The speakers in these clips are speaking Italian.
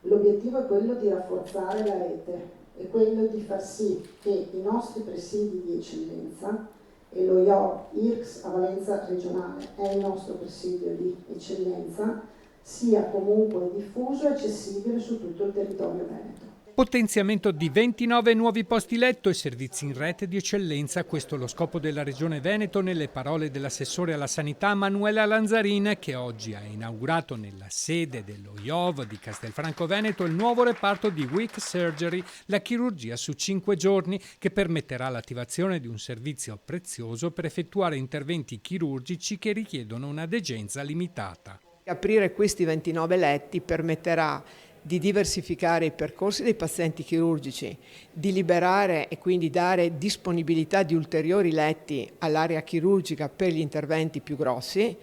L'obiettivo è quello di rafforzare la rete, è quello di far sì che i nostri presidi di eccellenza, e lo IRCS a valenza regionale è il nostro presidio di eccellenza, sia comunque diffuso e accessibile su tutto il territorio veneto. Potenziamento di 29 nuovi posti letto e servizi in rete di eccellenza, questo è lo scopo della Regione Veneto nelle parole dell'assessore alla sanità Manuela Lanzarin, che oggi ha inaugurato nella sede dello IOV di Castelfranco Veneto il nuovo reparto di Week Surgery, la chirurgia su 5 giorni, che permetterà l'attivazione di un servizio prezioso per effettuare interventi chirurgici che richiedono una degenza limitata. Aprire questi 29 letti permetterà di diversificare i percorsi dei pazienti chirurgici, di liberare e quindi dare disponibilità di ulteriori letti all'area chirurgica per gli interventi più grossi,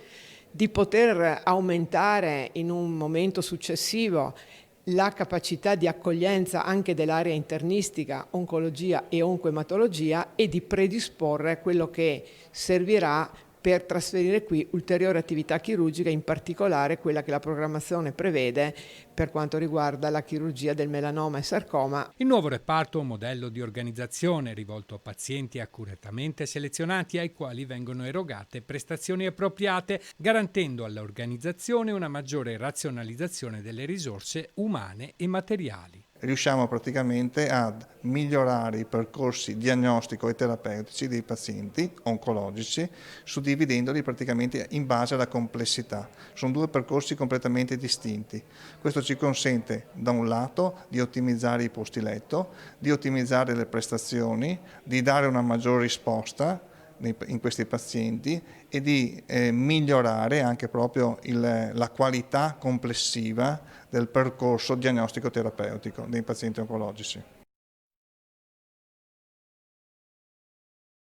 di poter aumentare in un momento successivo la capacità di accoglienza anche dell'area internistica, oncologia e oncoematologia e di predisporre quello che servirà per trasferire qui ulteriore attività chirurgica, in particolare quella che la programmazione prevede per quanto riguarda la chirurgia del melanoma e sarcoma. Il nuovo reparto è un modello di organizzazione rivolto a pazienti accuratamente selezionati ai quali vengono erogate prestazioni appropriate, garantendo all'organizzazione una maggiore razionalizzazione delle risorse umane e materiali. Riusciamo praticamente ad migliorare i percorsi diagnostico e terapeutici dei pazienti oncologici, suddividendoli praticamente in base alla complessità. Sono due percorsi completamente distinti. Questo ci consente da un lato di ottimizzare i posti letto, di ottimizzare le prestazioni, di dare una maggiore risposta in questi pazienti e di migliorare anche proprio la qualità complessiva del percorso diagnostico terapeutico dei pazienti oncologici.